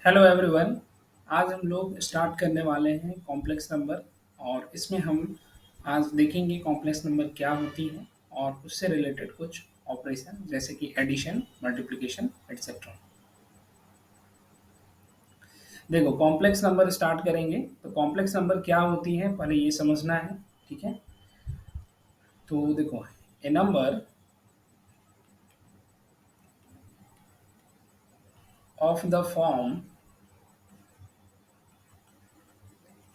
Hello everyone. आज हम लोग स्टार्ट करने वाले हैं कॉम्प्लेक्स नंबर। और इसमें हम आज देखेंगे कॉम्प्लेक्स नंबर क्या होती है और उससे रिलेटेड कुछ ऑपरेशन जैसे कि एडिशन, मल्टीप्लिकेशन एटसेट्रा। देखो, कॉम्प्लेक्स नंबर स्टार्ट करेंगे तो कॉम्प्लेक्स नंबर क्या होती है पहले ये समझना है। ठीक है, तो देखो, a number of the form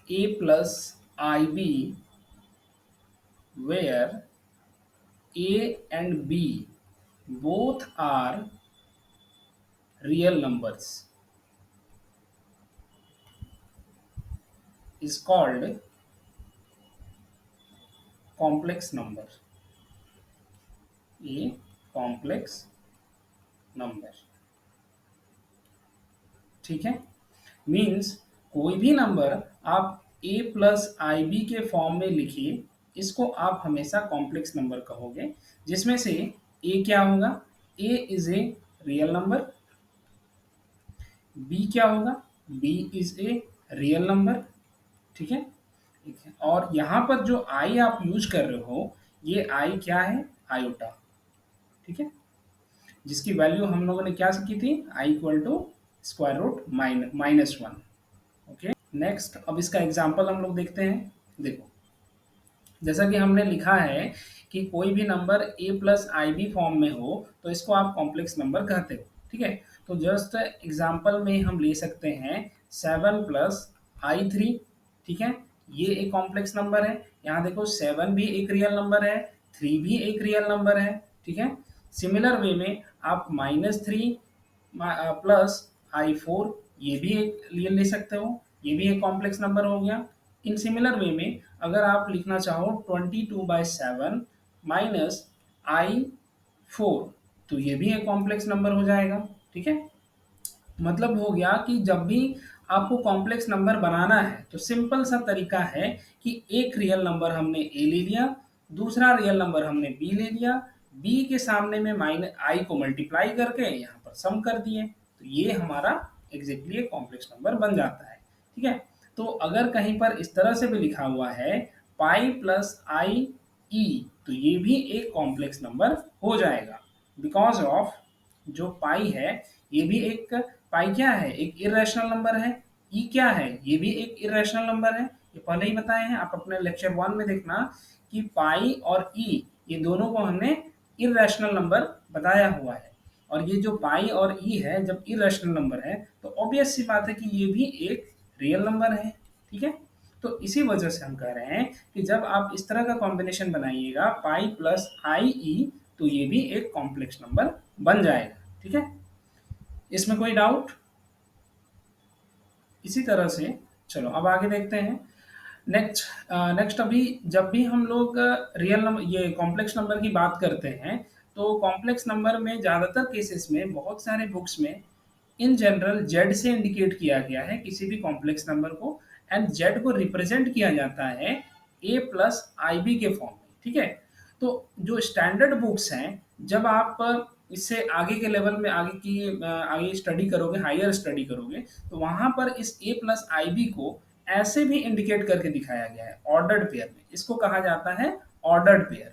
a plus ib where a and b both are real numbers is called complex number. A complex number, ठीक है। मीन्स कोई भी नंबर आप a प्लस आई बी के फॉर्म में लिखिए, इसको आप हमेशा कॉम्प्लेक्स नंबर कहोगे। जिसमें से a क्या होगा, a is a real number, b क्या होगा, b is a real number, ठीक है। ठीक है, और यहाँ पर जो आई आप यूज कर रहे हो, ये आई क्या है, आयोटा, ठीक है, जिसकी वैल्यू हम लोगों ने क्या सीखी थी, i equal to square root -1। Okay, next अब इसका एग्जांपल हम लोग देखते हैं। देखो, जैसा कि हमने लिखा है कि कोई भी number a plus i b form में हो तो इसको आप कॉम्प्लेक्स नंबर कहते हो, ठीक है। तो जस्ट एग्जांपल में हम ले सकते हैं 7 प्लस आई थ्री, ठीक है। ये एक कॉम्प्लेक्स नंबर है। यहाँ देखो 7 भी एक रियल नंबर है, 3 भी एक रियल नंबर है, ठीक है। सिमिलर वे में आप -3 प्लस आई फोर, ये भी एक ले सकते हो, ये भी एक कॉम्प्लेक्स नंबर हो गया। इन सिमिलर वे में अगर आप लिखना चाहो 22/7 माइनस आई फोर, तो ये भी एक कॉम्प्लेक्स नंबर हो जाएगा, ठीक है। मतलब हो गया कि जब भी आपको कॉम्प्लेक्स नंबर बनाना है तो सिंपल सा तरीका है कि एक रियल नंबर हमने ए ले लिया, दूसरा रियल नंबर हमने बी ले लिया, बी के सामने में माइनस आई को मल्टीप्लाई करके यहाँ पर सम कर दिए, तो ये हमारा एग्जैक्टली एक कॉम्प्लेक्स नंबर बन जाता है, ठीक है। तो अगर कहीं पर इस तरह से भी लिखा हुआ है पाई प्लस आई ई, तो ये भी एक कॉम्प्लेक्स नंबर हो जाएगा, बिकॉज ऑफ जो पाई है ये भी एक, पाई क्या है, एक इरेशनल नंबर है। ई क्या है, ये भी एक इरेशनल नंबर है। ये पहले ही बताए हैं, आप अपने लेक्चर 1 में देखना कि पाई और ई ये दोनों को हमने इरेशनल नंबर बताया हुआ है। और ये जो पाई और ई है जब इरेशनल नंबर है तो ऑब्वियस सी बात है कि ये भी एक रियल नंबर है, ठीक है। तो इसी वजह से हम कह रहे हैं कि जब आप इस तरह का कॉम्बिनेशन बनाइएगा पाई प्लस आई ई, तो ये भी एक कॉम्प्लेक्स नंबर बन जाएगा, ठीक है। इसमें कोई डाउट? इसी तरह से चलो अब आगे देखते हैं। नेक्स्ट अभी जब भी हम लोग रियल नंबर, ये कॉम्प्लेक्स नंबर की बात करते हैं, तो कॉम्प्लेक्स नंबर में ज़्यादातर केसेस में बहुत सारे बुक्स में इन जनरल जेड से इंडिकेट किया गया है किसी भी कॉम्प्लेक्स नंबर को, एंड जेड को रिप्रेजेंट किया जाता है ए प्लस आई बी के फॉर्म में, ठीक है। तो जो स्टैंडर्ड बुक्स हैं, जब आप इससे आगे के लेवल में आगे स्टडी करोगे, हायर स्टडी करोगे, तो वहां पर इस ए प्लस आई बी को ऐसे भी इंडिकेट करके दिखाया गया है ऑर्डर्ड पेयर में, इसको कहा जाता है ऑर्डर्ड पेयर,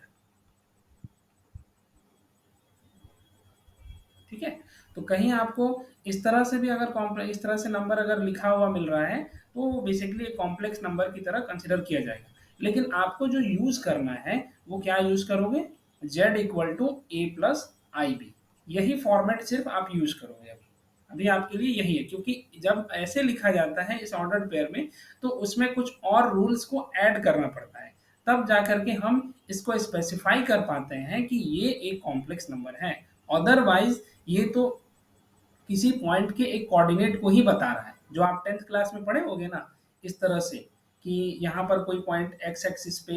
ठीक है। तो कहीं आपको इस तरह से भी अगर इस तरह से नंबर अगर लिखा हुआ मिल रहा है तो बेसिकली एक कॉम्प्लेक्स नंबर की तरह कंसिडर किया जाएगा। लेकिन आपको जो यूज करना है वो क्या यूज करोगे, z equal to a plus i b, यही फॉर्मेट सिर्फ आप यूज करोगे। अभी अभी आपके लिए यही है, क्योंकि जब ऐसे लिखा जाता है इस ऑर्डर्ड पेयर में तो उसमें कुछ और रूल्स को ऐड करना पड़ता है, तब जाकर के हम इसको स्पेसिफाई कर पाते हैं कि ये एक कॉम्प्लेक्स नंबर है। अदरवाइज ये तो किसी पॉइंट के एक कोऑर्डिनेट को ही बता रहा है, जो आप 10th क्लास में पढ़े होगे ना, इस तरह से कि यहाँ पर कोई पॉइंट एक्स एक्सिस पे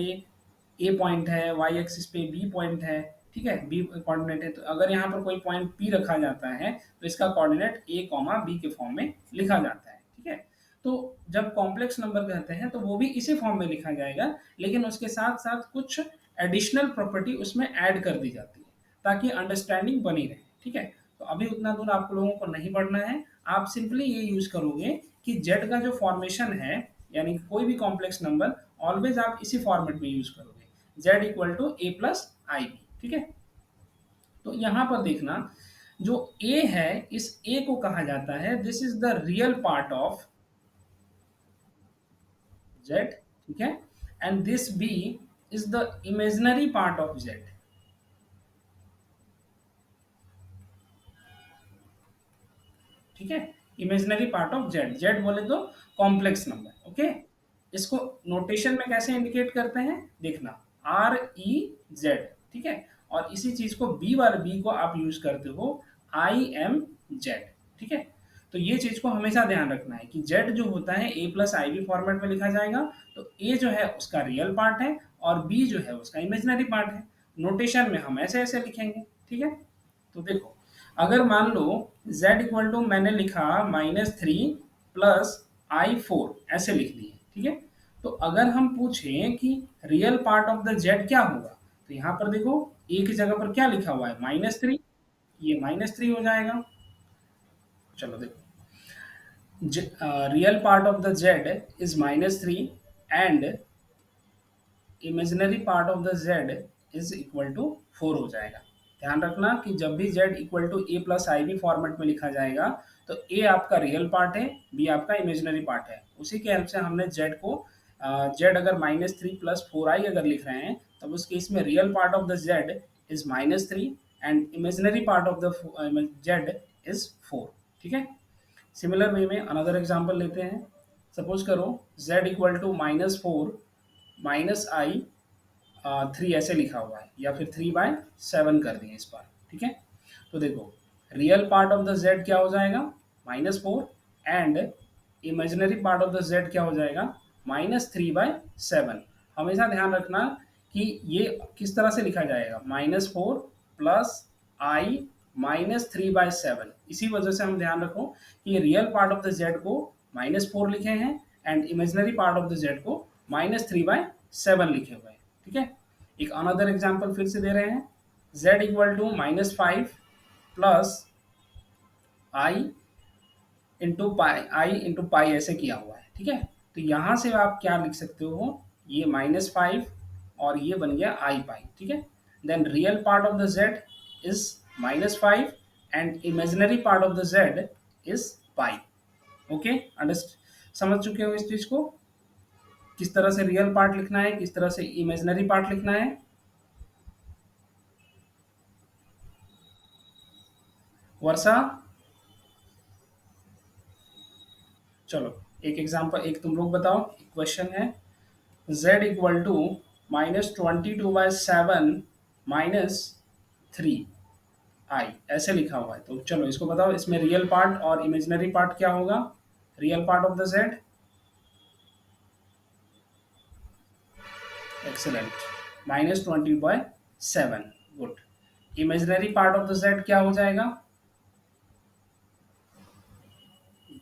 ए पॉइंट है, वाई एक्सिस पे बी पॉइंट है, ठीक है, बी कोऑर्डिनेट है। तो अगर यहाँ पर कोई पॉइंट पी रखा जाता है तो इसका कोऑर्डिनेट ए कॉमा बी के फॉर्म में लिखा जाता है, ठीक है। तो जब कॉम्प्लेक्स नंबर कहते हैं तो वो भी इसी फॉर्म में लिखा जाएगा, लेकिन उसके साथ साथ कुछ एडिशनल प्रॉपर्टी उसमें ऐड कर दी जाती है ताकि अंडरस्टैंडिंग बनी रहे, ठीक है। तो तो अभी उतना दूर आप लोगों को नहीं बढ़ना है। आप सिंपली ये यूज करोगे कि जेड का जो फॉर्मेशन है, यानी कोई भी कॉम्प्लेक्स नंबर, ऑलवेज आप इसी फॉर्मेट में यूज करोगे, z equal to a plus i b. ठीक है, तो यहां पर देखना, जो ए है, इस ए को कहा जाता है, this is the real part of z. ठीक है, and this b is the imaginary part of z. ठीक है, imaginary part of z, z बोले तो कॉम्प्लेक्स नंबर। ओके, इसको नोटेशन में कैसे इंडिकेट करते हैं, देखना, आर ई जेड। ठीक है, और इसी चीज को बी वाले बी को आप यूज करते हो आई एम जेड। ठीक है, तो ये चीज को हमेशा ध्यान रखना है कि जेड जो होता है ए प्लस आई बी फॉर्मेट में लिखा जाएगा, तो ए जो है उसका रियल पार्ट है और बी जो है उसका इमेजिनरी पार्ट है। नोटेशन में हम ऐसे ऐसे लिखेंगे। ठीक है, तो देखो, अगर मान लो z इक्वल टू मैंने लिखा -3 प्लस i4, ऐसे लिख दिए। ठीक है, तो अगर हम पूछें कि real part of the z क्या होगा, तो यहाँ पर देखो a की जगह पर क्या लिखा हुआ है, -3, ये -3 हो जाएगा। चलो देखो, real part of the z is -3 and imaginary part of the z is equal to 4 हो जाएगा। ध्यान रखना कि जब भी z equal to a plus i b format में लिखा जाएगा, तो a आपका रियल पार्ट है, b आपका इमेजिनरी पार्ट है। उसी के हेल्प से हमने z को, z अगर -3 प्लस 4i अगर लिख रहे हैं, तब उस केस में real part of the z is -3 and imaginary part of the z is 4। ठीक है, सिमिलर वे में अनदर एग्जाम्पल लेते हैं। सपोज करो z इक्वल टू -4 माइनस आई 3, ऐसे लिखा हुआ है, या फिर 3/7 कर दिए इस बार। ठीक है, तो देखो, real part of the z क्या हो जाएगा, -4 and imaginary part of the z क्या हो जाएगा, -3/7। हमेशा ध्यान रखना कि ये किस तरह से लिखा जाएगा, -4 प्लस आई -3/7। इसी वजह से हम ध्यान रखो कि real part of the z को -4 लिखे हैं and imaginary part of the z को -3/7 लिखे हुए हैं। ठीक है, एक अनदर एग्जाम्पल फिर से दे रहे हैं, z equal to -5 plus i into pi ऐसे किया हुआ है। ठीक है, तो यहां से आप क्या लिख सकते हो, ये -5 और ये बन गया आई पाई। ठीक है, then real part of the z is -5 and imaginary part of the z is pi. Okay, अंडरस्ट, समझ चुके हो इस चीज को, किस तरह से रियल पार्ट लिखना है, किस तरह से इमेजिनरी पार्ट लिखना है। वर्षा, चलो एक एग्जांपल, एक तुम लोग बताओ, एक क्वेश्चन है, z इक्वल टू -22/7 -3 आई, ऐसे लिखा हुआ है। तो चलो इसको बताओ, इसमें रियल पार्ट और इमेजिनरी पार्ट क्या होगा, real part of the z, excellent, -20/7, good. Imaginary part of the z क्या हो जाएगा,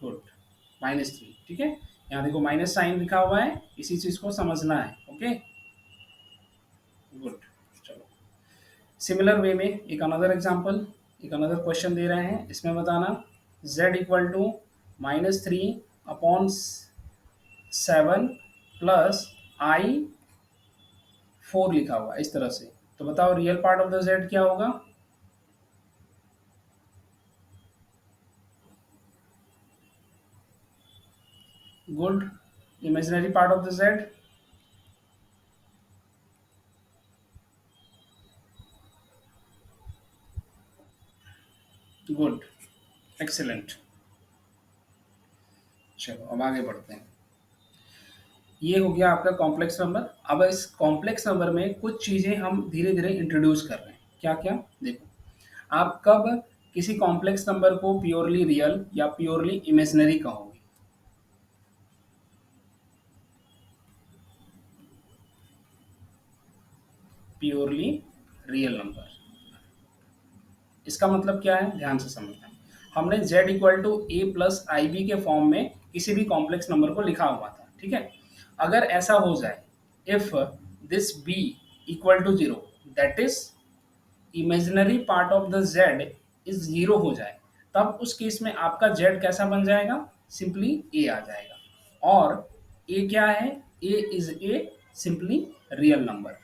गुड, -3। ठीक है, यहाँ देखो माइनस साइन लिखा हुआ है, इसी चीज को समझना है। Okay, good. चलो सिमिलर वे में एक अनदर एग्जांपल, एक अनदर क्वेश्चन दे रहे हैं, इसमें बताना, z equal to -3/7 plus i4 लिखा हुआ है इस तरह से। तो बताओ real part of the z क्या होगा, good. Imaginary part of the z, good, excellent. चलो अब आगे बढ़ते हैं। ये हो गया आपका कॉम्प्लेक्स नंबर। अब इस कॉम्प्लेक्स नंबर में कुछ चीजें हम धीरे धीरे इंट्रोड्यूस कर रहे हैं। क्या क्या, देखो, आप कब किसी कॉम्प्लेक्स नंबर को प्योरली रियल या प्योरली इमेजिनरी कहोगे, प्योरली रियल नंबर, इसका मतलब क्या है, ध्यान से समझना। हमने z equal to a plus i b के फॉर्म में किसी भी कॉम्प्लेक्स नंबर को लिखा हुआ था। ठीक है, अगर ऐसा हो जाए, if this b equal to 0, that is imaginary part of the z is zero हो जाए, तब उस केस में आपका जेड कैसा बन जाएगा, सिंपली ए आ जाएगा। और ए क्या है, a is a simply real number.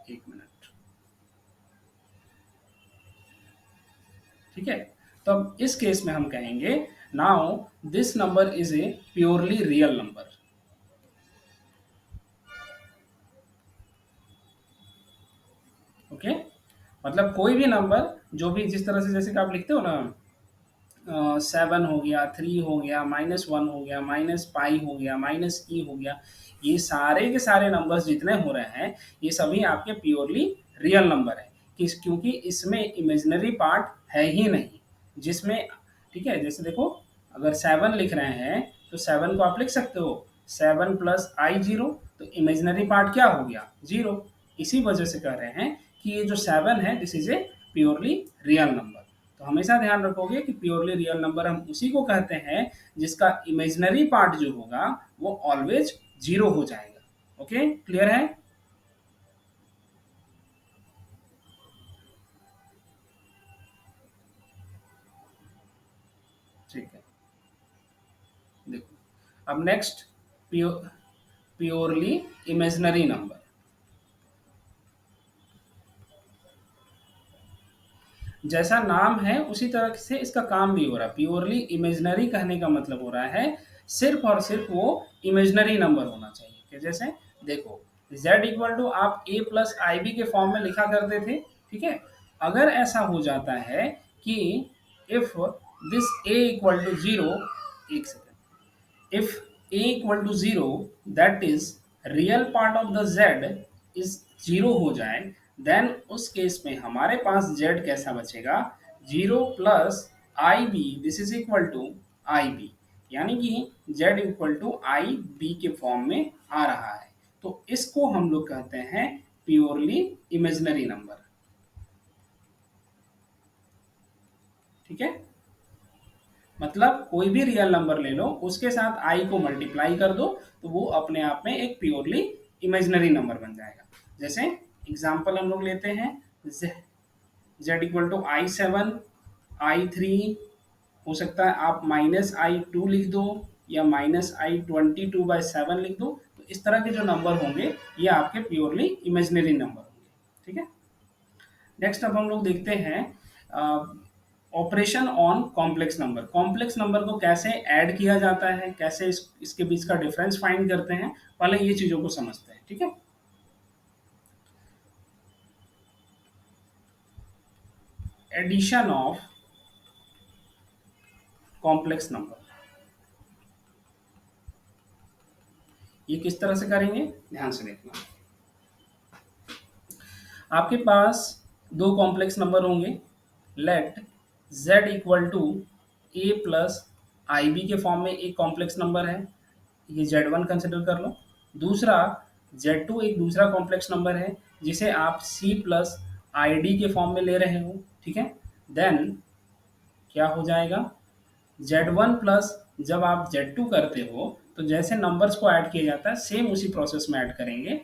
एक मिनट, ठीक है। तो अब इस केस में हम कहेंगे now this number is a purely real number. Okay, मतलब कोई भी नंबर जो भी जिस तरह से जैसे कि आप लिखते हो ना, 7 हो गया, 3 हो गया, -1 हो गया, -पाई हो गया, -e हो गया, ये सारे के सारे नंबर्स जितने हो रहे हैं ये सभी आपके प्योरली रियल नंबर है। क्योंकि इसमें इमेजिनरी पार्ट है ही नहीं जिसमें, ठीक है। जैसे देखो, अगर 7 लिख रहे हैं तो 7 को आप लिख सकते हो 7 प्लस आई जीरो, तो इमेजिनरी पार्ट क्या हो गया, जीरो। इसी वजह से कह रहे हैं कि ये जो 7 है this is a purely real number. तो हमेशा ध्यान रखोगे कि प्योरली रियल नंबर हम उसी को कहते हैं जिसका इमेजिनरी पार्ट जो होगा वो ऑलवेज जीरो हो जाएगा। ओके, क्लियर है? ठीक है, देखो अब नेक्स्ट, प्योरली इमेजिनरी नंबर। जैसा नाम है उसी तरह से इसका काम भी हो रहा है। प्योरली इमेजिनरी कहने का मतलब हो रहा है सिर्फ और सिर्फ वो इमेजिनरी नंबर होना चाहिए। कि जैसे देखो, z इक्वल टू आप a प्लस आई बी के फॉर्म में लिखा करते थे, ठीक है। अगर ऐसा हो जाता है कि if this a equal to zero, एक second, if a equal to 0, that is real part of the z is 0 हो जाए, देन उस केस में हमारे पास z कैसा बचेगा, 0 plus i b, this is equal to i b, यानी कि z equal to i b के फॉर्म में आ रहा है। तो इसको हम लोग कहते हैं प्योरली इमेजिनरी नंबर, ठीक है। मतलब कोई भी रियल नंबर ले लो, उसके साथ आई को मल्टीप्लाई कर दो, तो वो अपने आप में एक प्योरली इमेजिनरी नंबर बन जाएगा। जैसे एग्जांपल हम लोग लेते हैं, Z equal to i7, i3, हो सकता है आप -i2 लिख दो या -i22/7 लिख दो। तो इस तरह के जो नंबर होंगे ये आपके प्योरली इमेजिनरी नंबर होंगे, ठीक है। नेक्स्ट अब हम लोग देखते हैं operation on complex number. Complex number को कैसे ऐड किया जाता है, कैसे इसके बीच का डिफरेंस फाइंड करते हैं, पहले ये चीजों को समझते हैं, ठीक है। एडिशन ऑफ कॉम्प्लेक्स नंबर, ये किस तरह से करेंगे, ध्यान से देखना। आपके पास दो कॉम्प्लेक्स नंबर होंगे, let z equal to a plus i b के फॉर्म में एक कॉम्प्लेक्स नंबर है, ये z1 कंसिडर कर लो। दूसरा z2 एक दूसरा कॉम्प्लेक्स नंबर है जिसे आप c प्लस आई डी के फॉर्म में ले रहे हो, ठीक है। देन क्या हो जाएगा, z1 प्लस जब आप z2 करते हो तो जैसे नंबर्स को ऐड किया जाता है सेम उसी प्रोसेस में ऐड करेंगे।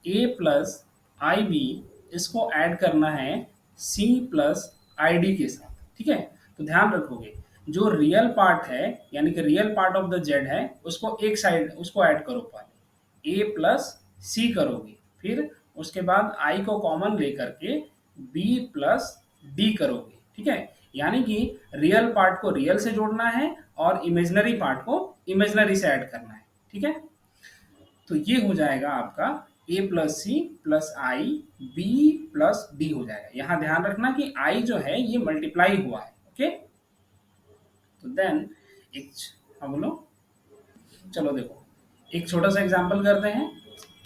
ए प्लस आई बी इसको ऐड करना है सी प्लस आई डी के साथ, ठीक है। तो ध्यान रखोगे जो रियल पार्ट है यानी कि real part of the Z है उसको एक साइड उसको ऐड करो, पहले ए प्लस सी करोगे, फिर उसके बाद आई को कॉमन लेकर के बी प्लस डी करोगे, ठीक है। यानी कि रियल पार्ट को रियल से जोड़ना है और इमेजनरी पार्ट को इमेजनरी से ऐड करना है, ठीक है। तो ये हो जाएगा आपका ए plus C plus i B plus D हो जाएगा। यहाँ ध्यान रखना कि आई जो है ये मल्टीप्लाई हुआ है, ओके। तो देन एक, हाँ बोलो, चलो देखो एक छोटा सा एग्जांपल करते हैं,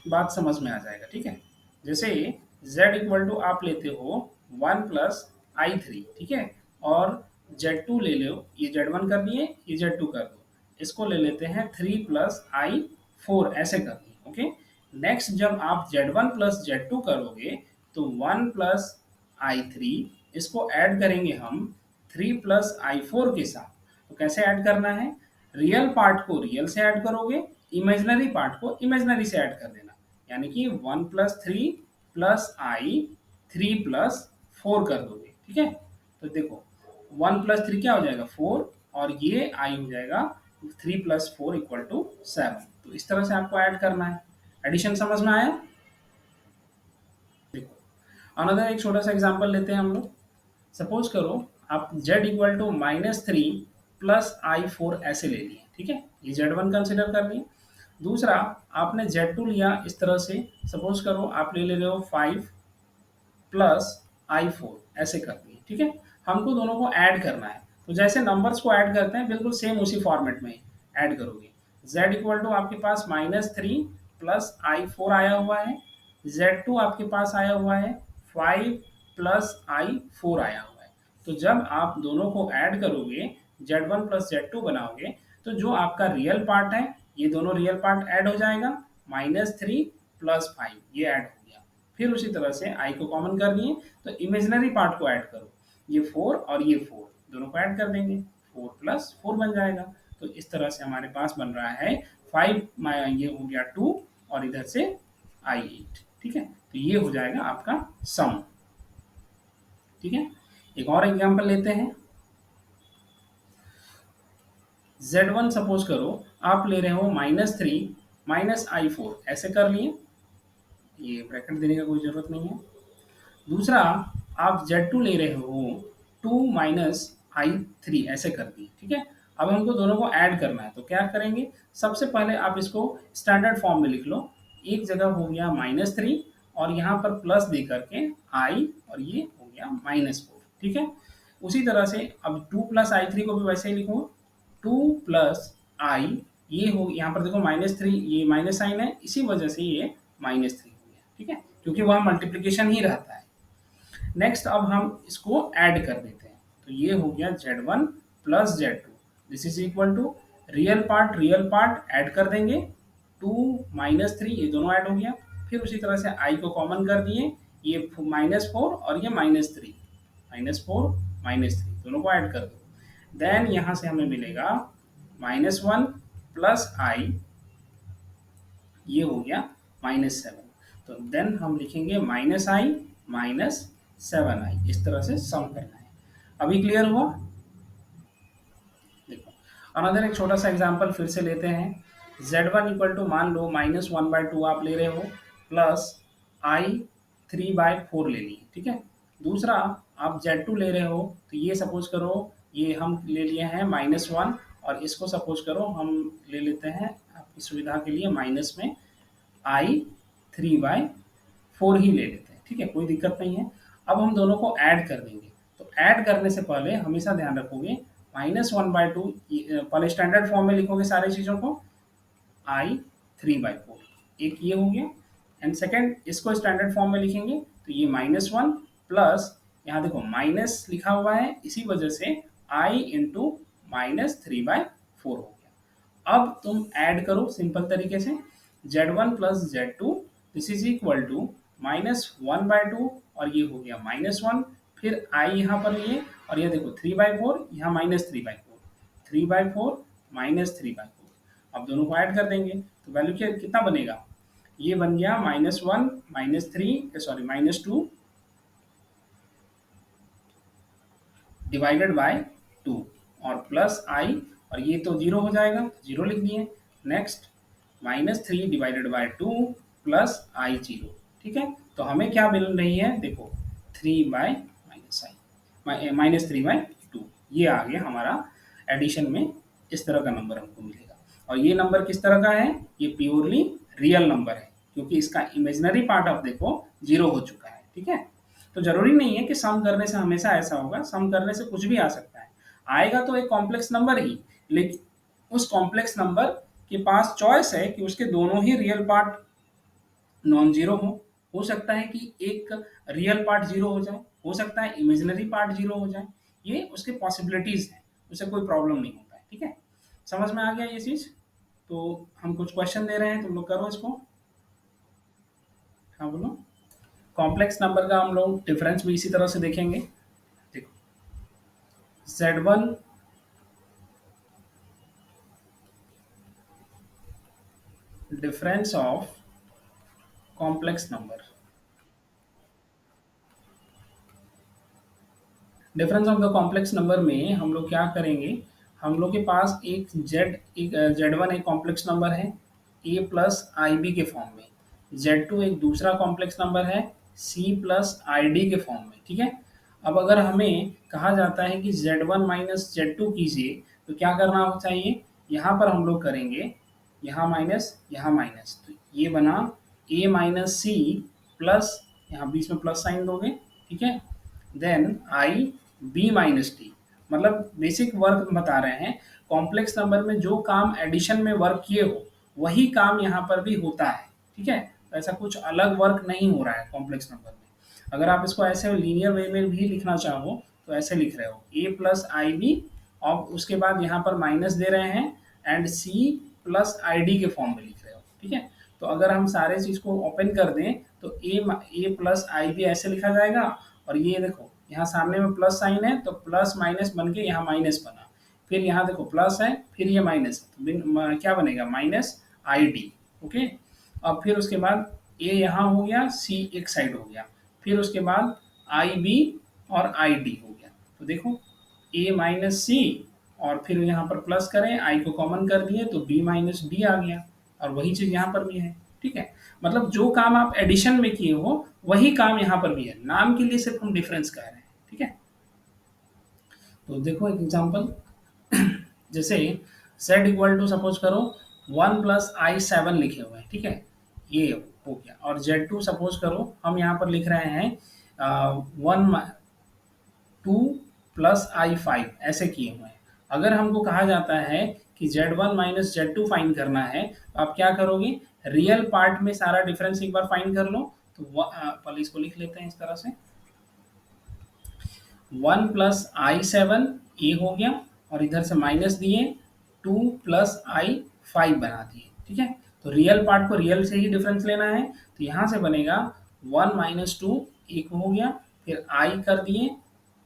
बात समझ में आ जाएगा, ठीक है। जैसे z इक्वल टू आप लेते हो 1 प्लस आई थ्री, ठीक है, और z2 ले लो, ये z1 कर दिए, ये z2 कर दो, इसको ले लेते हैं 3 प्लस आई फोर, ऐसे कर दिए, ओके। नेक्स्ट जब आप z1 प्लस z2 करोगे तो 1 प्लस आई थ्री, इसको ऐड करेंगे हम 3 प्लस आई फोर के साथ। तो कैसे ऐड करना है, रियल पार्ट को रियल से ऐड करोगे, इमेजनरी पार्ट को इमेजनरी से ऐड कर देना, यानी कि 1 plus three plus i three plus four कर दोगे, ठीक है। तो देखो 1 + 3 क्या हो जाएगा 4, और ये आई हो जाएगा 3 + 4 = 7। तो इस तरह से आपको ऐड करना है। एडिशन समझ में आया? देखो अनदर एक छोटा सा एग्जांपल लेते हैं हम लोग। सपोज करो आप z = -3 + i4 ऐसे ले लिए, ठीक है, ये z1 कंसिडर कर लिए। दूसरा आपने z2 लिया इस तरह से, सपोज करो आप ले रहे हो 5 प्लस i4 ऐसे कर दिए, ठीक है। हमको दोनों को ऐड करना है, तो जैसे नंबर्स को ऐड करते हैं बिल्कुल सेम उसी फॉर्मेट में ऐड करोगे। z आपके पास -3 प्लस i4 आया हुआ है, z2 आपके पास आया हुआ है 5 प्लस i4 आया हुआ है। तो जब आप दोनों को ऐड करोगे, z1 प्लस z2 बनाओगे, तो जो आपका रियल पार्ट है ये दोनों रियल पार्ट ऐड हो जाएगा, -3 प्लस 5 ये ऐड हो गया। फिर उसी तरह से i को कॉमन कर लिए, तो इमेजिनरी पार्ट को ऐड करो, ये 4 और ये 4 दोनों को ऐड कर देंगे, 4 + 4 बन जाएगा। तो इस तरह से हमारे पास बन रहा है 5, ये हो गया 2 और इधर से i8, ठीक है। तो ये हो जाएगा आपका सम, ठीक है। एक और एग्जांपल लेते हैं। z1 सपोज करो आप ले रहे हो -3 - i4 ऐसे कर लिए, ये ब्रैकेट देने का कोई जरूरत नहीं है। दूसरा आप Z2 ले रहे हो 2 - i3 ऐसे कर दिए, ठीक है। अब हमको दोनों को ऐड करना है, तो क्या करेंगे, सबसे पहले आप इसको स्टैंडर्ड फॉर्म में लिख लो। एक जगह हो गया -3 और यहाँ पर प्लस दे करके i, और ये हो गया -4, ठीक है। उसी तरह से अब 2 + i3 को भी वैसे ही लिखो, 2 + i, ये हो यहाँ पर देखो -3 ये माइनस साइन है, इसी वजह से ये -3 हो गया, ठीक है, क्योंकि वहाँ मल्टीप्लीकेशन ही रहता है। नेक्स्ट अब हम इसको ऐड कर देते हैं, तो ये हो गया z1 plus z2, this is equal to real part add कर देंगे, 2 - 3 ये दोनों ऐड हो गया। फिर उसी तरह से i को कॉमन कर दिए, ये -4 और ये -3, -4 -3 दोनों को ऐड कर दो। देन यहाँ से हमें मिलेगा -1 प्लस i, ये हो गया -7। तो देन हम लिखेंगे -i -7i, इस तरह से सम करना है। अभी क्लियर हुआ? देखो अनदर एक छोटा सा एग्जांपल फिर से लेते हैं। z1 = मान लो -1/2 आप ले रहे हो, प्लस i 3/4 ले लिए, ठीक है। दूसरा आप z2 ले रहे हो, तो ये सपोज करो ये हम ले लिए हैं -1, और इसको सपोज करो हम ले लेते हैं आपकी सुविधा के लिए माइनस में i 3/4 ही ले लेते हैं, ठीक है, कोई दिक्कत नहीं है। अब हम दोनों को ऐड कर देंगे, तो ऐड करने से पहले हमेशा ध्यान रखोगे -1/2 पहले स्टैंडर्ड फॉर्म में लिखोगे सारी चीज़ों को, i 3/4 एक ये हो गया, एंड सेकेंड इसको स्टैंडर्ड फॉर्म में लिखेंगे, तो ये -1 प्लस यहाँ देखो माइनस लिखा हुआ है, इसी वजह से i इंटू -3/4 हो गया। अब तुम ऐड करो सिंपल तरीके से, z1 plus z2 this is equal to -1/2 और ये हो गया -1, फिर i यहाँ पर लिए और ये देखो 3/4 यहाँ -3/4, 3/4 -3/4। अब दोनों को ऐड कर देंगे, तो वैल्यू क्या कितना बनेगा, ये बन गया -1 -3 सॉरी -2 डिवाइडेड बाय 2 और प्लस i, और ये तो जीरो हो जाएगा, जीरो लिख दिए। Next -3 divided by 2 plus i zero, ठीक है। तो हमें क्या मिल रही है देखो 3/-2 ये आ गया हमारा एडिशन में, इस तरह का नंबर हमको मिलेगा। और ये नंबर किस तरह का है, ये प्योरली रियल नंबर है, क्योंकि इसका इमेजिनरी पार्ट आप देखो जीरो हो चुका है, ठीक है। तो जरूरी नहीं है कि सम करने से हमेशा ऐसा होगा, सम करने से कुछ भी आ सकता है, आएगा तो एक कॉम्प्लेक्स नंबर ही, लेकिन उस कॉम्प्लेक्स नंबर के पास चॉइस है कि उसके दोनों ही रियल पार्ट नॉन जीरो हो सकता है कि एक रियल पार्ट जीरो हो जाए, हो सकता है इमेजिनरी पार्ट जीरो हो जाए, ये उसके पॉसिबिलिटीज हैं, उसे कोई प्रॉब्लम नहीं होता है, ठीक है। समझ में आ गया ये चीज? तो हम कुछ क्वेश्चन दे रहे हैं, तुम लोग करो इसको। हाँ बोलो। कॉम्प्लेक्स नंबर का हम लोग डिफरेंस भी इसी तरह से देखेंगे। देखो z1 difference of complex number, difference of the complex number में हम लोग क्या करेंगे, हम लोग के पास एक जेड वन एक कॉम्प्लेक्स नंबर है ए प्लस आई बी के फॉर्म में, जेड टू एक दूसरा कॉम्प्लेक्स नंबर है सी प्लस आई डी के फॉर्म में, ठीक है। अब अगर हमें कहा जाता है कि z one minus z two कीजिए तो क्या करना चाहिए, यहाँ पर हम लोग करेंगे यहाँ माइनस, तो ये बना ए माइनस सी प्लस, यहाँ बीच में प्लस साइन दोगे, ठीक है, then i b minus t. मतलब बेसिक वर्क बता रहे हैं, कॉम्प्लेक्स नंबर में जो काम एडिशन में वर्क किए हो वही काम यहाँ पर भी होता है, ठीक है। तो ऐसा कुछ अलग वर्क नहीं हो रहा है कॉम्प्लेक्स नंबर में। अगर आप इसको ऐसे लीनियर वे में भी लिखना चाहो तो ऐसे लिख रहे हो ए प्लस आई बी, और उसके बाद यहाँ पर माइनस दे रहे हैं and c plus i d के फॉर्म में लिख रहे हो, ठीक है। तो अगर हम सारे चीज को ओपन कर दें तो ए प्लस आई बी ऐसे लिखा जाएगा, और ये देखो यहाँ सामने में प्लस साइन है तो प्लस माइनस बन के यहाँ माइनस बना, फिर यहाँ देखो प्लस है फिर ये माइनस है, तो क्या बनेगा माइनस आई डी, ओके। अब फिर उसके बाद ए यहाँ हो गया सी एक साइड हो गया, फिर उसके बाद आई बी और आई डी हो गया, तो देखो ए माइनस सी, और फिर यहाँ पर प्लस करें आई को कॉमन कर दिए तो बी माइनस डी आ गया, और वही चीज यहाँ पर भी है, ठीक है। मतलब जो काम आप एडिशन में किए हो वही काम यहाँ पर भी है, नाम के लिए सिर्फ हम डिफरेंस कह रहे हैं, ठीक है। तो देखो एक एग्जांपल, जैसे z इक्वल टू सपोज करो 1 + i7 लिखे हुए हैं, ठीक है, ये हो गया, और z2 सपोज करो हम यहाँ पर लिख रहे हैं 2 + i5 ऐसे किए हुए हैं। अगर हमको कहा जाता है कि z1 माइनस Z2 फाइंड करना है तो आप क्या करोगे, रियल पार्ट में सारा डिफरेंस एक बार फाइंड कर लो, तो पहले इसको लिख लेते हैं इस तरह से 1 + i7 ए हो गया, और इधर से माइनस दिए 2 + i5 बना दिए, ठीक है। तो रियल पार्ट को रियल से ही डिफरेंस लेना है, तो यहाँ से बनेगा 1 - 2 एक हो गया, फिर i कर दिए,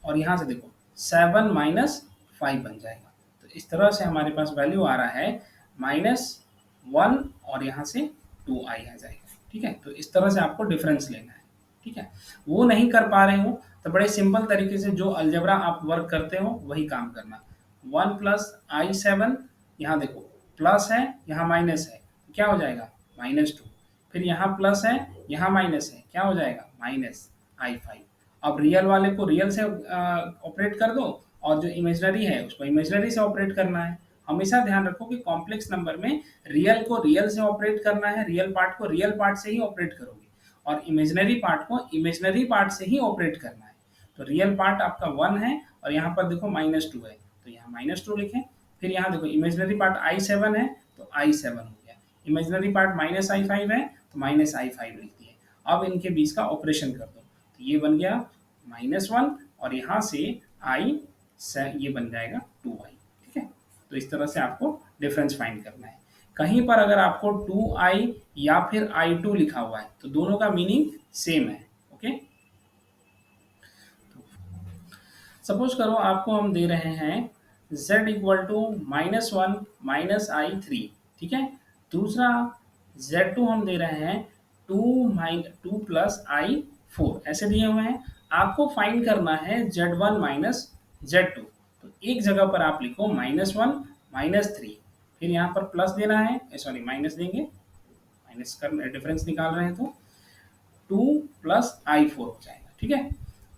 और यहाँ से देखो 7 - 5 बन जाएगा। तो इस तरह से हमारे पास वैल्यू आ रहा है -1, और यहाँ से 2i आ जाएगा, ठीक है। तो इस तरह से आपको डिफरेंस लेना है, ठीक है। वो नहीं कर पा रहे हो तो बड़े सिंपल तरीके से जो अलजेब्रा आप वर्क करते हो वही काम करना। 1 + i7, यहाँ देखो प्लस है यहाँ माइनस है, क्या हो जाएगा -2, फिर यहाँ प्लस है यहाँ माइनस है, क्या हो जाएगा -i5। अब रियल वाले को रियल से ऑपरेट कर दो, और जो इमेजनरी है उसको इमेजनरी से ऑपरेट करना है। हमेशा ध्यान रखो कि कॉम्प्लेक्स नंबर में रियल को रियल से ऑपरेट करना है, रियल पार्ट को रियल पार्ट से ही ऑपरेट करोगे, और इमेजनरी पार्ट को इमेजनरी पार्ट से ही ऑपरेट करना है। तो रियल पार्ट आपका 1 है, और यहाँ पर देखो -2 है तो यहाँ -2 लिखें, फिर यहाँ देखो इमेजनरी पार्ट i7 है तो i7 हो गया, इमेजनरी पार्ट -i5 है तो -i5 लिख दिए। अब इनके बीच का ऑपरेशन कर दो, तो ये बन गया -1, और यहाँ से i से ये बन जाएगा 2i, ठीक है। तो इस तरह से आपको डिफरेंस फाइंड करना है। कहीं पर अगर आपको 2i या फिर i2 लिखा हुआ है तो दोनों का मीनिंग सेम है, ओके। सपोज करो आपको हम दे रहे हैं z इक्वल टू -1 - i3, ठीक है। दूसरा z2 हम दे रहे हैं 2 + i4 ऐसे दिए हुए हैं। आपको फाइंड करना है z1 माइनस z2, तो एक जगह पर आप लिखो -1 - 3, फिर यहाँ पर प्लस देना है, सॉरी माइनस देंगे, माइनस कर डिफरेंस निकाल रहे हैं तो 2 + i4 हो जाएगा, ठीक है।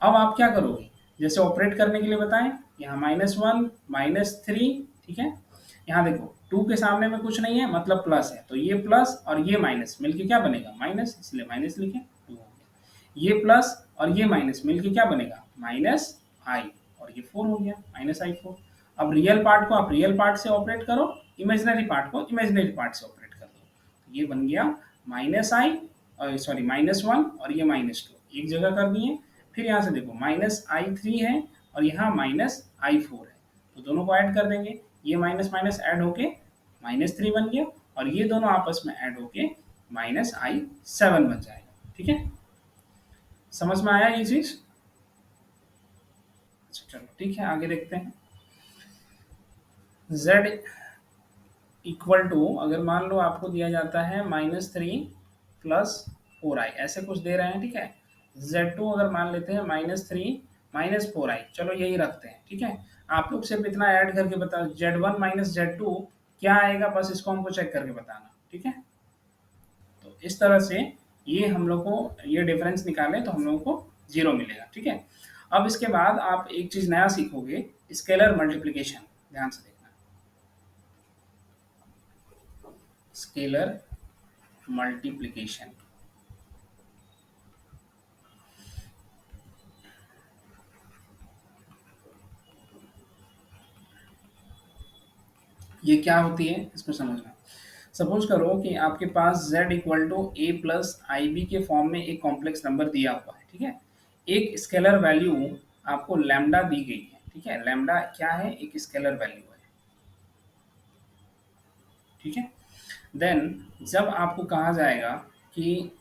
अब आप क्या करोगे, जैसे ऑपरेट करने के लिए बताएं, यहाँ -1 - 3, ठीक है। यहाँ देखो 2 के सामने में कुछ नहीं है मतलब प्लस है, तो ये प्लस और ये माइनस मिलके क्या बनेगा माइनस, इसलिए माइनस लिखे 2 हो गया। ये प्लस और ये माइनस मिलके क्या बनेगा -i, और ये 4 हो गया -i4। अब रियल पार्ट को आप रियल पार्ट से ऑपरेट करो, इमेजिनरी पार्ट को इमेजिनरी पार्ट से ऑपरेट कर दो, ये बन गया -i, सॉरी -1, और ये -2 एक जगह कर दिए। फिर यहाँ से देखो -i3 है और यहाँ -i4 है, तो दोनों को ऐड कर देंगे, ये माइनस माइनस ऐड होके -3 बन गया, और ये दोनों आपस में ऐड होके -i7 बन जाएगा, ठीक है। समझ में आया ये चीज? अच्छा चलो ठीक है, आगे देखते हैं। z इक्वल टू, अगर मान लो आपको दिया जाता है -3 + 4i ऐसे कुछ दे रहे हैं, ठीक है। z2 अगर मान लेते हैं -3 -4i, चलो यही रखते हैं, ठीक है। आप लोग सिर्फ इतना ऐड करके बताओ z1 माइनस z2 क्या आएगा, बस इसको हमको चेक करके बताना, ठीक है। तो इस तरह से ये हम लोग को ये डिफरेंस निकालें तो हम लोगों को 0 मिलेगा, ठीक है। अब इसके बाद आप एक चीज़ नया सीखोगे, स्केलर मल्टीप्लिकेशन, ध्यान से देखना। स्केलर मल्टीप्लिकेशन, ये क्या होती है इसको समझना। सपोज करो कि आपके पास z equal to a plus i b के फॉर्म में एक कॉम्प्लेक्स नंबर दिया हुआ है, ठीक है। एक स्केलर वैल्यू आपको लैम्डा दी गई है, ठीक है। लैम्डा क्या है, एक स्केलर वैल्यू है, ठीक है। देन जब आपको कहा जाएगा कि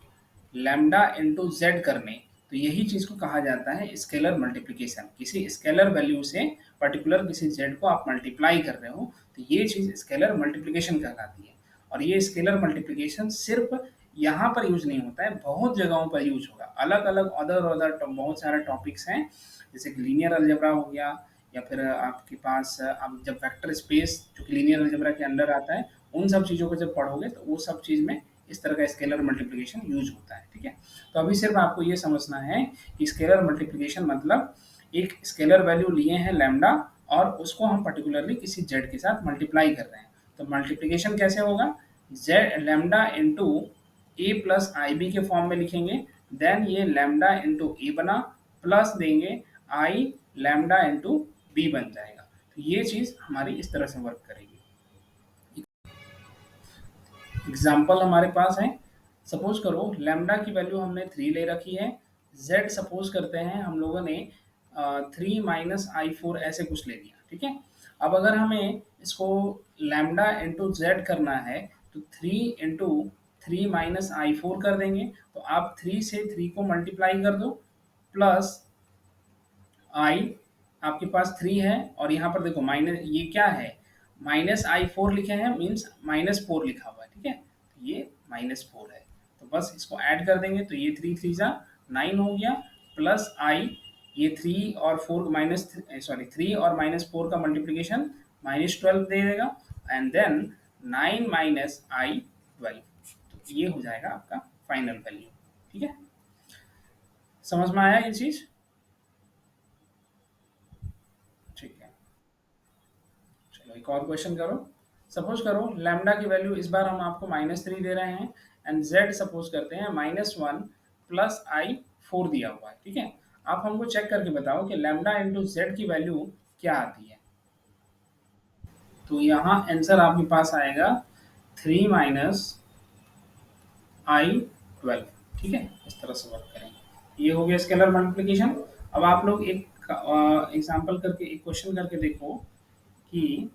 लैम्डा इंटू जेड करने, तो यही चीज़ को कहा जाता है स्केलर मल्टीप्लिकेशन। किसी स्केलर वैल्यू से पर्टिकुलर किसी जेड को आप मल्टीप्लाई कर रहे हो, तो ये चीज़ स्केलर मल्टीप्लिकेशन कहलाती है। और ये स्केलर मल्टीप्लिकेशन सिर्फ यहाँ पर यूज नहीं होता है, बहुत जगहों पर यूज होगा। अलग अलग अदर अदर बहुत सारे टॉपिक्स हैं, जैसे कि लीनियर अलजेब्रा हो गया, या फिर आपके पास अब जब वेक्टर स्पेस जो कि लीनियर अलजेब्रा के अंडर आता है, उन सब चीज़ों को जब पढ़ोगे तो वो सब चीज़ में इस तरह का स्केलर मल्टीप्लिकेशन यूज होता है, ठीक है। तो अभी सिर्फ आपको ये समझना है कि स्केलर मल्टीप्लिकेशन मतलब एक स्केलर वैल्यू लिए हैं लैम्डा, और उसको हम पर्टिकुलरली किसी जेड के साथ मल्टीप्लाई कर रहे हैं। तो मल्टीप्लिकेशन कैसे होगा, Z lambda into A plus i b के फॉर्म में लिखेंगे। देन ये लैम्डा इंटू ए बना, प्लस देंगे आई लैम्डा इंटू बी बन जाएगा। तो ये चीज़ हमारी इस तरह से वर्क करेगी। एग्जाम्पल हमारे पास है, सपोज करो लैम्डा की वैल्यू हमने 3 ले रखी है, z सपोज करते हैं हम लोगों ने 3 माइनस आई फोर ऐसे कुछ ले लिया, ठीक है। अब अगर हमें इसको लैम्डा इंटू जेड करना है, तो 3 इंटू 3 माइनस आई फोर कर देंगे। तो आप 3 से 3 को मल्टीप्लाई कर दो, प्लस आई आपके पास 3 है, और यहाँ पर देखो माइनस, ये क्या है, माइनस आई फोर लिखे हैं, मीन्स -4 लिखा हुआ है, ठीक है। तो ये -4 है, तो बस इसको ऐड कर देंगे, तो ये 3 3 जा 9 हो गया, प्लस आई, ये 3 और 4 माइनस सॉरी 3 और -4 का मल्टीप्लीकेशन -12 दे देगा, एंड देन 9 माइनस आई 12, तो ये हो जाएगा आपका फाइनल वैल्यू, ठीक है। समझ में आया ये चीज़, ठीक है। चलो एक और क्वेश्चन करो। सपोज करो लैम्डा की वैल्यू इस बार हम आपको -3 दे रहे हैं, एंड z सपोज करते हैं -1 प्लस आई फोर दिया हुआ है, ठीक है। आप हमको चेक करके बताओ कि लैम्डा इंटू जेड की वैल्यू क्या आती है। तो यहाँ आंसर आपके पास आएगा 3 माइनस आई 12, ठीक है। इस तरह से वर्क करेंगे, ये हो गया स्केलर मल्टीप्लिकेशन। अब आप लोग एक एग्जाम्पल करके, एक क्वेश्चन करके देखो कि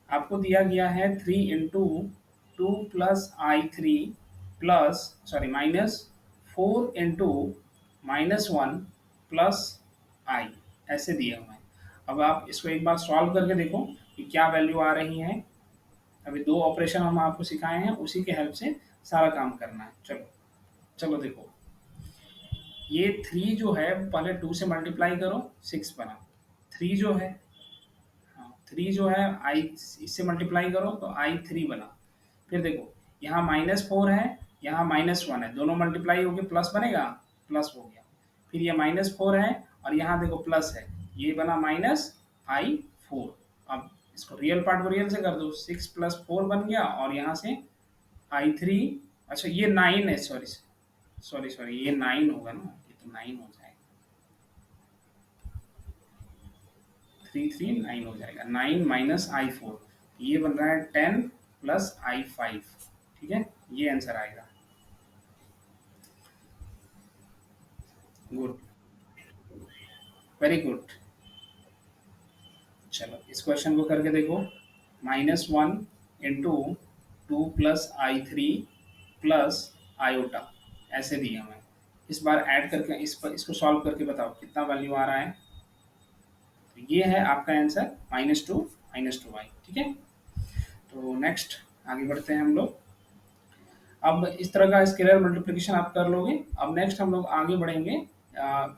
आपको दिया गया है 3 into 2 plus i three plus sorry minus 4 into -1 plus i, ऐसे दिए हुए हैं। अब आप इसको एक बार सॉल्व करके देखो कि क्या वैल्यू आ रही है। अभी 2 ऑपरेशन हम आपको सिखाए हैं, उसी के हेल्प से सारा काम करना है। चलो चलो देखो, ये 3 जो है पहले 2 से मल्टीप्लाई करो, 6 बना। 3 जो है, हाँ 3 जो है आई इससे मल्टीप्लाई करो तो आई 3 बना। फिर देखो यहाँ -4 है, यहाँ -1 है, दोनों मल्टीप्लाई होके प्लस बनेगा, प्लस हो गया। फिर ये -4 है, और यहाँ देखो प्लस है, ये बना -i4। अब इसको रियल पार्ट को रियल से कर दो, 6 प्लस 4 बन गया, और यहाँ से i3, अच्छा ये 9 है, सॉरी सॉरी सॉरी, ये 9 होगा ना, ये तो 9 हो जाएगा, 3 3 9 हो जाएगा, 9 माइनस i4, ये बन रहा है 10 प्लस i5, ठीक है। ये आंसर आएगा। Good, very good. चलो इस क्वेश्चन को करके देखो, -1 into 2 plus i three plus iota, ऐसे दिए हुए हैं। इस बार ऐड करके इस पर इसको सॉल्व करके बताओ कितना वैल्यू आ रहा है। तो ये है आपका आंसर -2 आई, ठीक है। तो नेक्स्ट आगे बढ़ते हैं हम लोग। अब इस तरह का स्केलर मल्टीप्लिकेशन आप कर लोगे। अब नेक्स्ट हम लोग आगे बढ़ेंगे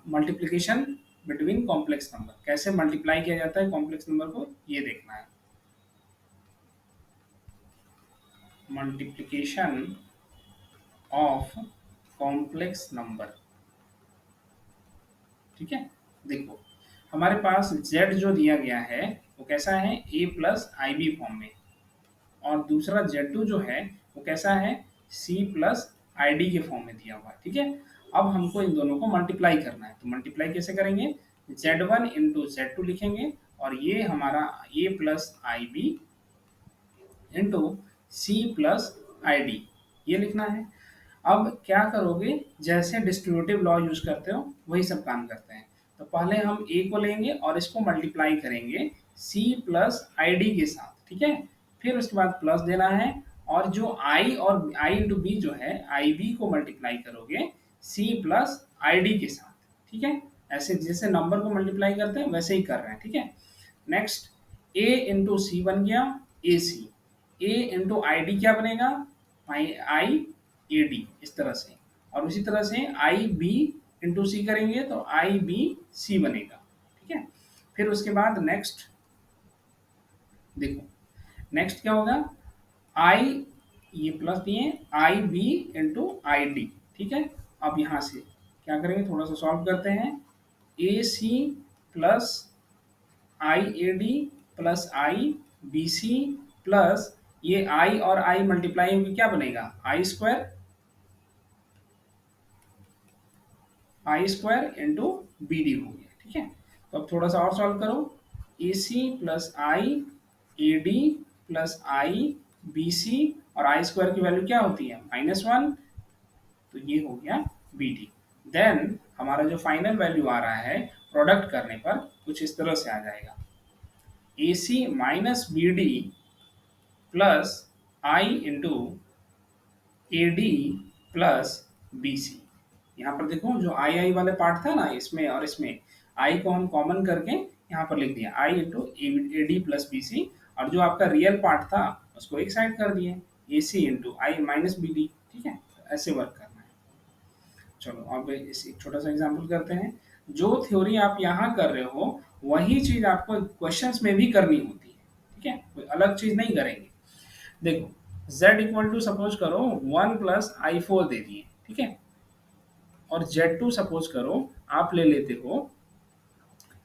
मल्टीप्लिकेशन बिटवीन कॉम्प्लेक्स नंबर। कैसे मल्टीप्लाई किया जाता है कॉम्प्लेक्स नंबर को, ये देखना है। मल्टीप्लिकेशन ऑफ कॉम्प्लेक्स नंबर, ठीक है। देखो हमारे पास z जो दिया गया है वो कैसा है, a plus i b form में, और दूसरा Z2 जो है वो कैसा है, C प्लस आई डी के फॉर्म में दिया हुआ है, ठीक है। अब हमको इन दोनों को मल्टीप्लाई करना है, तो मल्टीप्लाई कैसे करेंगे, Z1 इंटू Z2 लिखेंगे, और ये हमारा A plus i b into c plus i d, ये लिखना है। अब क्या करोगे, जैसे डिस्ट्रीब्यूटिव लॉ यूज करते हो वही सब काम करते हैं। तो पहले हम ए को लेंगे और इसको मल्टीप्लाई करेंगे सी प्लस आई डी के साथ, ठीक है। फिर उसके बाद प्लस देना है, और जो आई और आई इंटू बी जो है, आई बी को मल्टीप्लाई करोगे सी प्लस आई डी के साथ, ठीक है। ऐसे जैसे नंबर को मल्टीप्लाई करते हैं वैसे ही कर रहे हैं, ठीक है। नेक्स्ट ए इंटू सी बन गया ए सी, ए इंटू आई डी क्या बनेगा, आई आई ए डी, इस तरह से। और उसी तरह से आई बी इंटू सी करेंगे तो आई बी सी बनेगा, ठीक है। फिर उसके बाद नेक्स्ट देखो, नेक्स्ट क्या होगा, आई, ये प्लस दिए, आई बी इंटू आई डी, ठीक है। अब यहाँ से क्या करेंगे, थोड़ा सा सॉल्व करते हैं, a c plus i a d plus i b c plus ये आई और आई मल्टीप्लाई होगी क्या बनेगा, i square into b d हो गया, ठीक है। तो अब थोड़ा सा और सॉल्व करो, a c plus i a d plus i b c, और आई स्क्वायर की वैल्यू क्या होती है, -1, तो ये हो गया बी डी। देन हमारा जो फाइनल वैल्यू आ रहा है प्रोडक्ट करने पर कुछ इस तरह से आ जाएगा, a c minus b d plus i into a d plus b c. यहाँ पर देखो जो आई आई वाले पार्ट था ना, इसमें और इसमें आई को हम कॉमन करके यहाँ पर लिख दिया i into a d plus b c, और जो आपका रियल पार्ट था उसको एक साइड कर दिए, ए सी इंटू आई माइनस बी डी, ठीक है। तो ऐसे वर्क करना है। चलो अब इस एक छोटा सा एग्जाम्पल करते हैं। जो थ्योरी आप यहाँ कर रहे हो वही चीज आपको क्वेश्चंस में भी करनी होती है, ठीक है, कोई अलग चीज नहीं करेंगे। देखो z इक्वल टू सपोज करो 1 प्लस आई फोर दे दिए, ठीक है, और Z2 सपोज करो आप ले लेते हो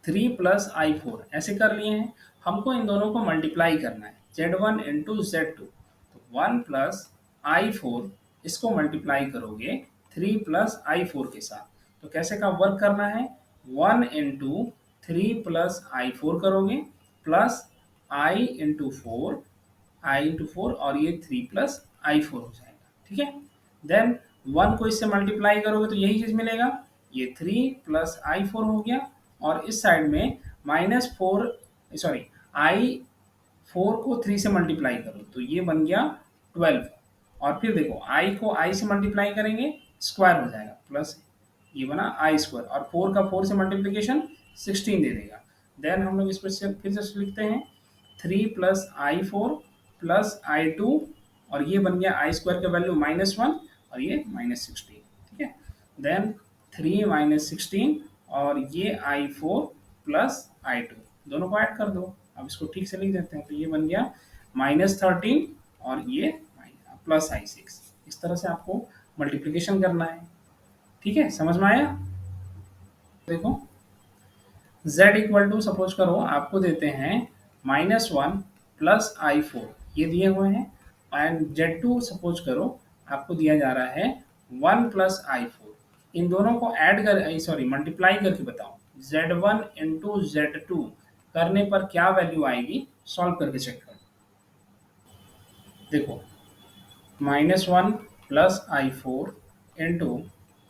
3 प्लस आई फोर, ऐसे कर लिए हैं। हमको इन दोनों को मल्टीप्लाई करना है, Z1 इंटू Z2, तो 1 प्लस आई फोर, इसको मल्टीप्लाई करोगे 3 प्लस आई फोर के साथ, तो कैसे का वर्क करना है, 1 इंटू 3 प्लस आई फोर करोगे plus i into four, I into four, और ये 3 प्लस आई फोर हो जाएगा, ठीक है। देन 1 को इससे मल्टीप्लाई करोगे तो यही चीज मिलेगा, ये 3 प्लस आई फोर हो गया, और इस साइड में -4, सॉरी आई फोर को 3 से मल्टीप्लाई करो तो ये बन गया 12, और फिर देखो आई को आई से मल्टीप्लाई करेंगे स्क्वायर हो जाएगा, प्लस ये बना आई स्क्वायर, और 4 का 4 से मल्टीप्लीकेशन 16 दे देगा। देन हम लोग इस पर से फिर से लिखते हैं 3 plus i four plus i two, और ये बन गया आई स्क्वायर का वैल्यू -1 और ये -16, ठीक है। देन 3 -16 और ये आई फोर प्लस आई टू, दोनों को ऐड कर दो। अब इसको ठीक से लिख देते हैं, तो ये बन गया -13 और ये प्लस आई सिक्स। इस तरह से आपको मल्टीप्लिकेशन करना है, ठीक है, समझ में आया। देखो z इक्वल टू सपोज करो आपको देते हैं -1 प्लस आई फोर, ये दिए हुए हैं, एंड Z2 सपोज करो आपको दिया जा रहा है 1 प्लस आई फोर। इन दोनों को ऐड कर, सॉरी मल्टीप्लाई करके बताओ, Z1 इंटू Z2 करने पर क्या वैल्यू आएगी, सॉल्व करके चेक करो। देखो -1 plus i four into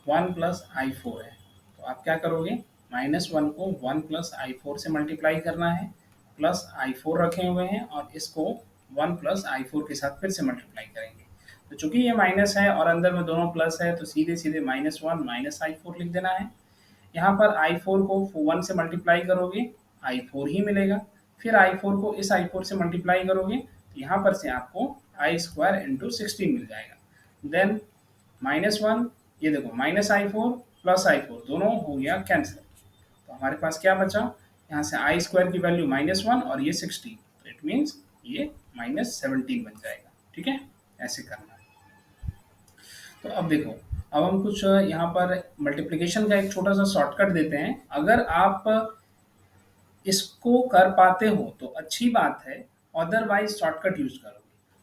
1 plus i four है, तो आप क्या करोगे, -1 को 1 प्लस आई फोर से मल्टीप्लाई करना है, प्लस आई फोर रखे हुए हैं और इसको 1 प्लस आई फोर के साथ फिर से मल्टीप्लाई करेंगे। तो चूंकि ये माइनस है और अंदर में दोनों प्लस है, तो सीधे सीधे -1 माइनस आई फोर लिख देना है। यहाँ पर आई फोर को 1 से मल्टीप्लाई करोगे आई फोर ही मिलेगा, फिर आई फोर को इस आई फोर से मल्टीप्लाई करोगे तो यहाँ पर से आपको आई स्क्वायर इंटू 16 मिल जाएगा। देन -1, ये देखो minus I four plus i four दोनों हो गया कैंसिल, तो हमारे पास क्या बचा, यहाँ से आई स्क्वायर की वैल्यू -1 और ये 16, तो इट मीन्स ये -17 बन जाएगा। ठीक है, ऐसे करना है। तो अब देखो, अब हम कुछ यहाँ पर मल्टीप्लिकेशन का एक छोटा सा शॉर्टकट देते हैं। अगर आप इसको कर पाते हो तो अच्छी बात है, अदरवाइज शॉर्टकट यूज करोगे।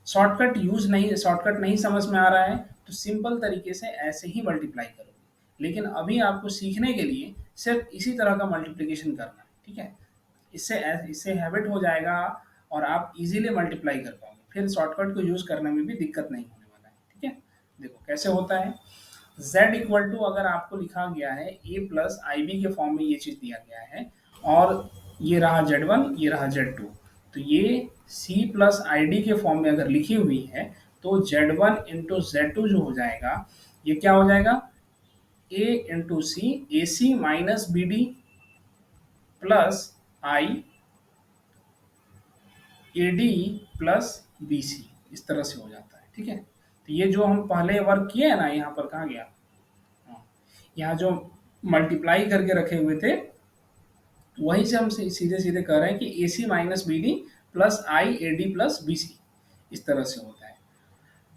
शॉर्टकट नहीं समझ में आ रहा है तो सिंपल तरीके से ऐसे ही मल्टीप्लाई करोगे। लेकिन अभी आपको सीखने के लिए सिर्फ इसी तरह का मल्टीप्लिकेशन करना है। ठीक है, इससे इससे हैबिट हो जाएगा और आप इजीली मल्टीप्लाई कर पाओगे, फिर शॉर्टकट को यूज करने में भी दिक्कत नहीं होने वाला है। ठीक है, देखो कैसे होता है। z इक्वल टू, अगर आपको लिखा गया है a प्लस आई बी के फॉर्म में ये चीज दिया गया है, और ये रहा z1, ये रहा z2, तो ये c प्लस आई डी के फॉर्म में अगर लिखी हुई है तो z1 इंटू z2 जो हो जाएगा, ये क्या हो जाएगा, a into c, a c minus b d plus i a d plus b c, इस तरह से हो जाता है। ठीक है, तो ये जो हम पहले वर्क किए हैं ना, यहाँ पर कहाँ गया, हाँ, यहाँ जो मल्टीप्लाई करके रखे हुए थे वहीं से हम सीधे सीधे कह रहे हैं कि a c minus b d plus i a d plus b c, इस तरह से होता है।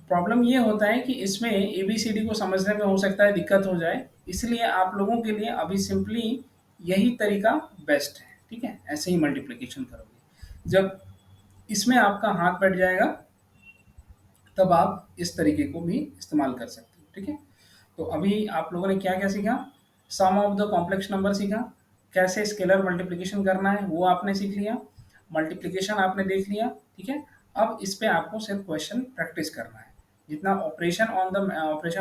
प्रॉब्लम ये होता है कि इसमें ए बी सी डी को समझने में हो सकता है दिक्कत हो जाए, इसलिए आप लोगों के लिए अभी सिंपली यही तरीका बेस्ट है। ठीक है, ऐसे ही मल्टीप्लिकेशन करोगे। जब इसमें आपका हाथ बैठ जाएगा तब आप इस तरीके को भी इस्तेमाल कर सकते हो। ठीक है, तो अभी आप लोगों ने क्या क्या सीखा, सम ऑफ द कॉम्प्लेक्स नंबर सीखा, कैसे स्केलर मल्टीप्लिकेशन करना है वो आपने सीख लिया, मल्टीप्लिकेशन आपने देख लिया। ठीक है, अब इस पे आपको सिर्फ क्वेश्चन प्रैक्टिस करना है। जितना ऑपरेशन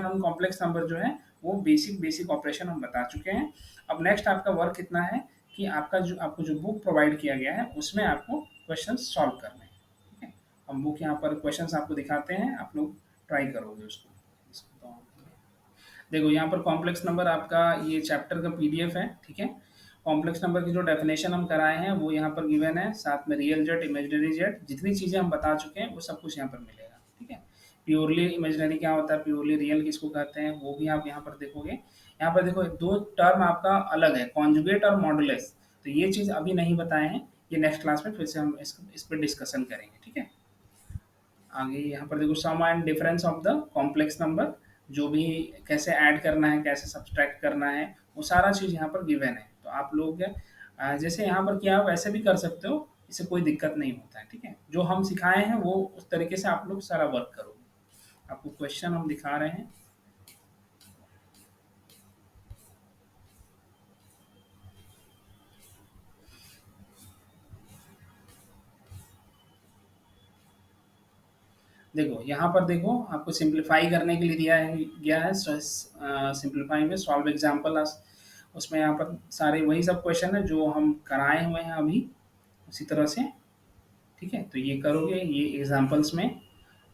ऑन कॉम्प्लेक्स नंबर जो है वो बेसिक बेसिक ऑपरेशन हम बता चुके हैं। अब नेक्स्ट आपका वर्क इतना है कि आपको जो बुक प्रोवाइड किया गया है उसमें आपको क्वेश्चन सॉल्व करने हैं। ठीक है, हम बुक यहाँ पर क्वेश्चंस आपको दिखाते हैं, आप लोग ट्राई करोगे उसको। देखो यहाँ पर कॉम्प्लेक्स नंबर आपका ये चैप्टर का पीडीएफ है। ठीक है, कॉम्प्लेक्स नंबर की जो डेफिनेशन हम कराए हैं वो यहाँ पर गिवन है, साथ में रियल जेट, इमेजिनरी जेट, जितनी चीज़ें हम बता चुके हैं वो सब कुछ यहाँ पर मिलेगा। ठीक है, प्योरली इमेजिनरी क्या होता है, प्योरली रियल किसको कहते हैं, वो भी आप यहाँ पर देखोगे। यहाँ पर देखो दो टर्म आपका अलग है, कॉन्जुगेट और मॉडुलस, तो ये चीज़ अभी नहीं बताए हैं, ये नेक्स्ट क्लास में फिर से हम इस पर डिस्कशन करेंगे। ठीक है, आगे यहाँ पर देखो sum and difference of the complex number, जो भी कैसे ऐड करना है, कैसे सब्सट्रैक्ट करना है, वो सारा चीज़ यहाँ पर गिवन है। तो आप लोग जैसे यहाँ पर किया वैसे भी कर सकते हो, इससे कोई दिक्कत नहीं होता है। ठीक है, जो हम सिखाए हैं वो उस तरीके से आप लोग सारा वर्क करोगे। आपको क्वेश्चन हम दिखा रहे हैं। देखो यहाँ पर देखो, आपको सिंप्लीफाई करने के लिए दिया है गया है, सिंप्लीफाई में सॉल्व एग्जाम्पल, उसमें यहाँ पर सारे वही सब क्वेश्चन है जो हम कराए हुए हैं अभी उसी तरह से। ठीक है, तो ये करोगे ये एग्जाम्पल्स में,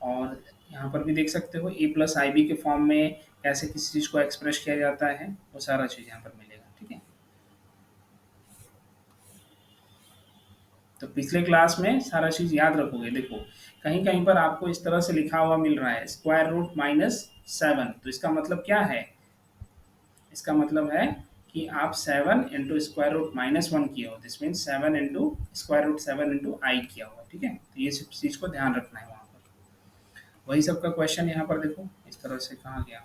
और यहाँ पर भी देख सकते हो ए प्लस आई बी के फॉर्म में कैसे किसी चीज़ को एक्सप्रेस किया जाता है, वो सारा चीज़ यहाँ पर मिलेगा। ठीक है, तो पिछले क्लास में सारा चीज़ याद रखोगे। देखो कहीं कहीं पर आपको इस तरह से लिखा हुआ मिल रहा है स्क्वायर रूट -7, तो इसका मतलब क्या है, इसका मतलब है कि आप 7 इंटू स्क्वायर रूट -1 किया हो, this mean 7 into square root 7 into i किया हुआ। ठीक है, तो ये सब चीज़ को ध्यान रखना है वहाँ पर। वही सबका क्वेश्चन यहाँ पर देखो इस तरह से कहा गया,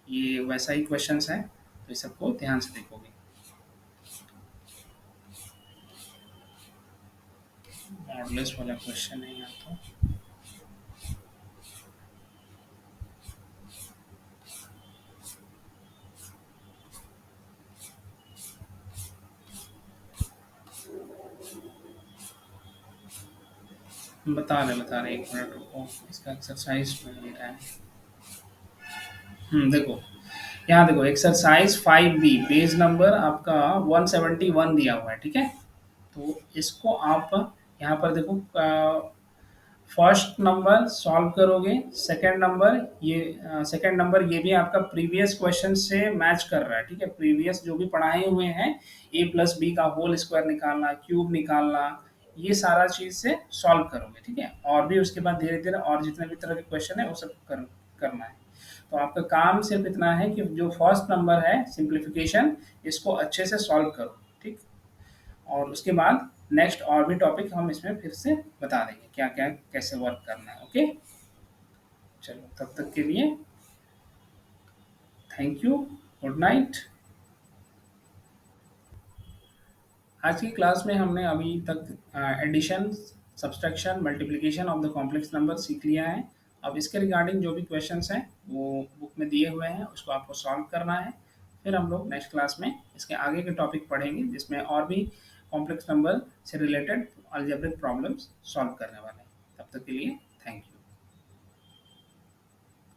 ये वैसा ही क्वेश्चन है, तो इस सबको ध्यान से देखोगे। मॉडलेस वाला क्वेश्चन है यहाँ तो। बता रहे 1 मिनट रुको, इसका एक्सरसाइज मिल रहा है। देखो यहाँ देखो एक्सरसाइज 5B, पेज नंबर आपका 171 दिया हुआ है। ठीक है, तो इसको आप यहाँ पर देखो, फर्स्ट नंबर सॉल्व करोगे, सेकंड नंबर ये भी आपका प्रीवियस क्वेश्चन से मैच कर रहा है। ठीक है, प्रीवियस जो भी पढ़ाए हुए हैं, ए प्लस बी का होल स्क्वायर निकालना, क्यूब निकालना, ये सारा चीज से सॉल्व करोगे। ठीक है, और भी उसके बाद धीरे धीरे और जितने भी तरह के क्वेश्चन है वो सब करना है। तो आपका काम सिर्फ इतना है कि जो फर्स्ट नंबर है सिंप्लीफिकेशन, इसको अच्छे से सॉल्व करो। ठीक, और उसके बाद नेक्स्ट और भी टॉपिक हम इसमें फिर से बता देंगे क्या क्या कैसे वर्क करना है। ओके, चलो तब तक के लिए थैंक यू, गुड नाइट। आज की क्लास में हमने अभी तक addition, subtraction, multiplication of the complex number सीख लिया है। अब इसके रिगार्डिंग जो भी क्वेश्चंस हैं वो बुक में दिए हुए हैं, उसको आपको सॉल्व करना है। फिर हम लोग नेक्स्ट क्लास में इसके आगे के टॉपिक पढ़ेंगे जिसमें और भी कॉम्प्लेक्स नंबर से रिलेटेड अलजेब्रिक प्रॉब्लम्स सॉल्व करने वाले हैं। तब तक के लिए